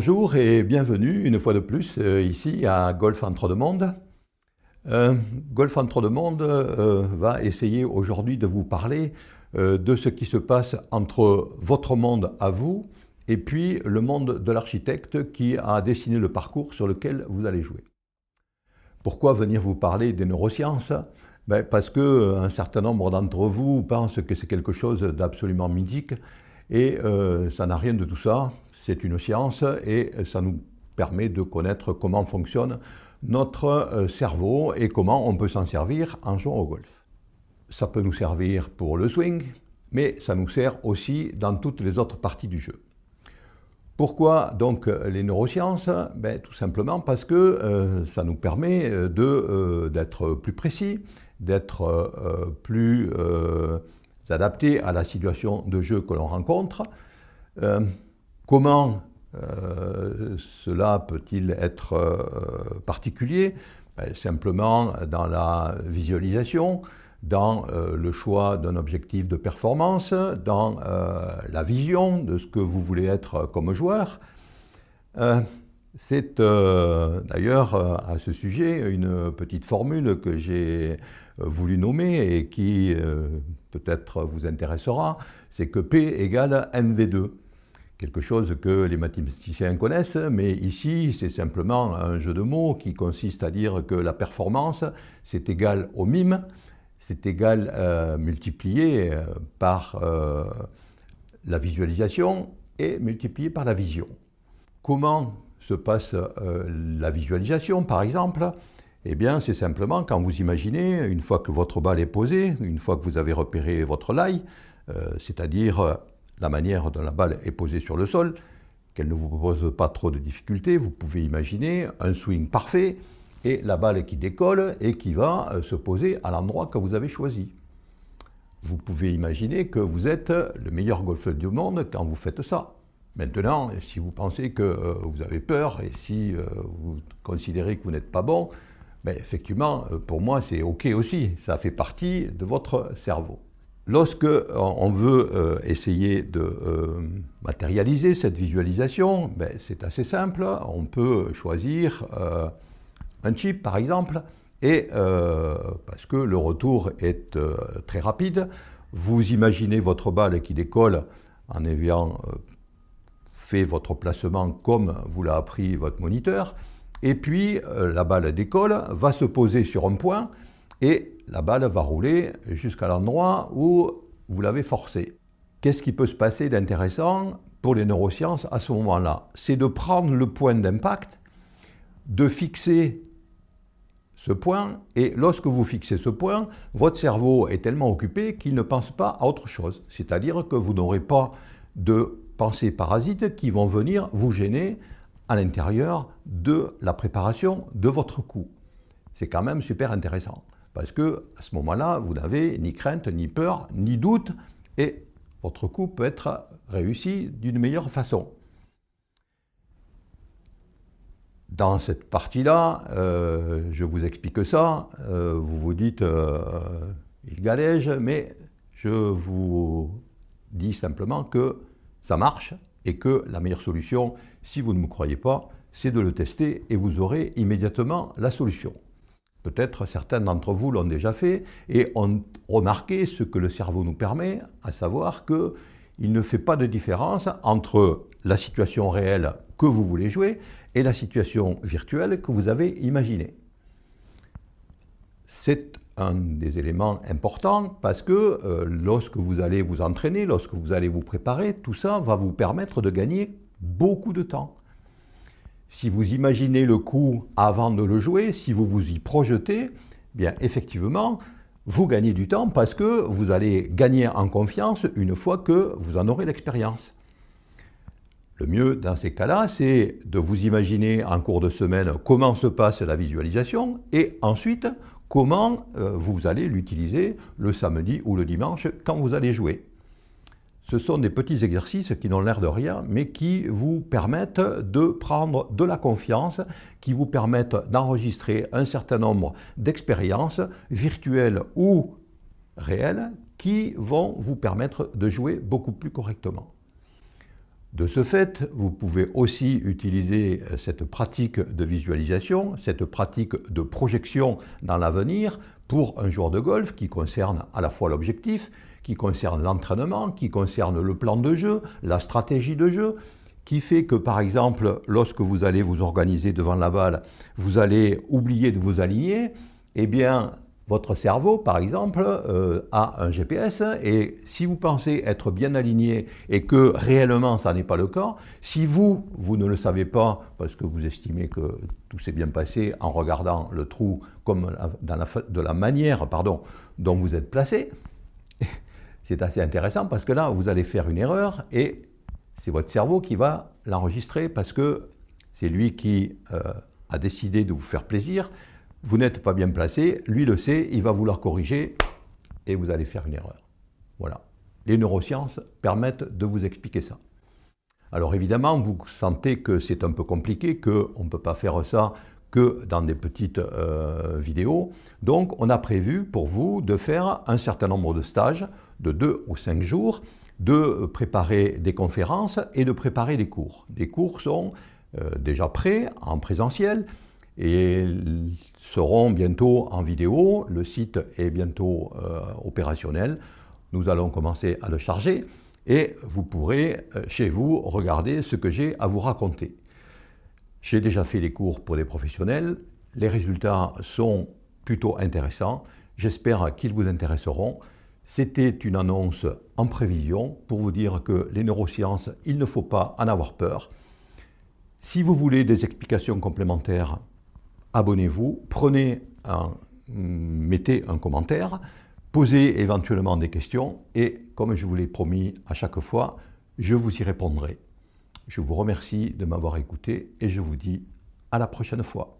Bonjour et bienvenue une fois de plus ici à Golf Entre Deux Mondes. Golf Entre Deux Mondes va essayer aujourd'hui de vous parler de ce qui se passe entre votre monde à vous et puis le monde de l'architecte qui a dessiné le parcours sur lequel vous allez jouer. Pourquoi venir vous parler des neurosciences? Parce qu'un certain nombre d'entre vous pensent que c'est quelque chose d'absolument mythique et ça n'a rien de tout ça. C'est une science et ça nous permet de connaître comment fonctionne notre cerveau et comment on peut s'en servir en jouant au golf. Ça peut nous servir pour le swing, mais ça nous sert aussi dans toutes les autres parties du jeu. Pourquoi donc les neurosciences? Tout simplement parce que ça nous permet d'être plus précis, d'être plus adapté à la situation de jeu que l'on rencontre. Comment cela peut-il être particulier? Simplement dans la visualisation, dans le choix d'un objectif de performance, dans la vision de ce que vous voulez être comme joueur. C'est d'ailleurs à ce sujet une petite formule que j'ai voulu nommer et qui peut-être vous intéressera, c'est que P égale MV2. Quelque chose que les mathématiciens connaissent, mais ici c'est simplement un jeu de mots qui consiste à dire que la performance c'est égal au mime, c'est égal multiplié par la visualisation et multiplié par la vision. Comment se passe la visualisation par exemple? Eh bien c'est simplement quand vous imaginez, une fois que votre balle est posée, une fois que vous avez repéré votre lie, c'est-à-dire la manière dont la balle est posée sur le sol, qu'elle ne vous pose pas trop de difficultés, vous pouvez imaginer un swing parfait et la balle qui décolle et qui va se poser à l'endroit que vous avez choisi. Vous pouvez imaginer que vous êtes le meilleur golfeur du monde quand vous faites ça. Maintenant, si vous pensez que vous avez peur et si vous considérez que vous n'êtes pas bon, effectivement, pour moi, c'est OK aussi. Ça fait partie de votre cerveau. Lorsque on veut essayer de matérialiser cette visualisation, c'est assez simple. On peut choisir un chip, par exemple, et parce que le retour est très rapide, vous imaginez votre balle qui décolle en ayant fait votre placement comme vous l'a appris votre moniteur, et puis la balle décolle, va se poser sur un point, et la balle va rouler jusqu'à l'endroit où vous l'avez forcée. Qu'est-ce qui peut se passer d'intéressant pour les neurosciences à ce moment-là? C'est de prendre le point d'impact, de fixer ce point, et lorsque vous fixez ce point, votre cerveau est tellement occupé qu'il ne pense pas à autre chose. C'est-à-dire que vous n'aurez pas de pensées parasites qui vont venir vous gêner à l'intérieur de la préparation de votre coup. C'est quand même super intéressant. Parce que à ce moment-là, vous n'avez ni crainte, ni peur, ni doute, et votre coup peut être réussi d'une meilleure façon. Dans cette partie-là, je vous explique ça, vous vous dites il galège, mais je vous dis simplement que ça marche et que la meilleure solution, si vous ne me croyez pas, c'est de le tester et vous aurez immédiatement la solution. Peut-être certains d'entre vous l'ont déjà fait et ont remarqué ce que le cerveau nous permet, à savoir qu'il ne fait pas de différence entre la situation réelle que vous voulez jouer et la situation virtuelle que vous avez imaginée. C'est un des éléments importants parce que lorsque vous allez vous entraîner, lorsque vous allez vous préparer, tout ça va vous permettre de gagner beaucoup de temps. Si vous imaginez le coup avant de le jouer, si vous vous y projetez, bien effectivement, vous gagnez du temps parce que vous allez gagner en confiance une fois que vous en aurez l'expérience. Le mieux dans ces cas-là, c'est de vous imaginer en cours de semaine comment se passe la visualisation et ensuite comment vous allez l'utiliser le samedi ou le dimanche quand vous allez jouer. Ce sont des petits exercices qui n'ont l'air de rien, mais qui vous permettent de prendre de la confiance, qui vous permettent d'enregistrer un certain nombre d'expériences virtuelles ou réelles qui vont vous permettre de jouer beaucoup plus correctement. De ce fait, vous pouvez aussi utiliser cette pratique de visualisation, cette pratique de projection dans l'avenir pour un joueur de golf qui concerne à la fois l'objectif, qui concerne l'entraînement, qui concerne le plan de jeu, la stratégie de jeu, qui fait que par exemple, lorsque vous allez vous organiser devant la balle, vous allez oublier de vous aligner, eh bien, votre cerveau, par exemple, a un GPS et si vous pensez être bien aligné et que réellement ça n'est pas le cas, si vous ne le savez pas parce que vous estimez que tout s'est bien passé en regardant le trou comme de la manière dont vous êtes placé, c'est assez intéressant parce que là, vous allez faire une erreur et c'est votre cerveau qui va l'enregistrer parce que c'est lui qui a décidé de vous faire plaisir. Vous n'êtes pas bien placé, lui le sait, il va vouloir corriger et vous allez faire une erreur. Voilà. Les neurosciences permettent de vous expliquer ça. Alors évidemment, vous sentez que c'est un peu compliqué, qu'on ne peut pas faire ça que dans des petites vidéos. Donc on a prévu pour vous de faire un certain nombre de stages de 2 ou 5 jours, de préparer des conférences et de préparer des cours. Les cours sont déjà prêts en présentiel, et seront bientôt en vidéo. Le site est bientôt opérationnel. Nous allons commencer à le charger et vous pourrez chez vous regarder ce que j'ai à vous raconter. J'ai déjà fait des cours pour des professionnels. Les résultats sont plutôt intéressants. J'espère qu'ils vous intéresseront. C'était une annonce en prévision pour vous dire que les neurosciences, il ne faut pas en avoir peur. Si vous voulez des explications complémentaires, abonnez-vous, mettez un commentaire, posez éventuellement des questions et comme je vous l'ai promis à chaque fois, je vous y répondrai. Je vous remercie de m'avoir écouté et je vous dis à la prochaine fois.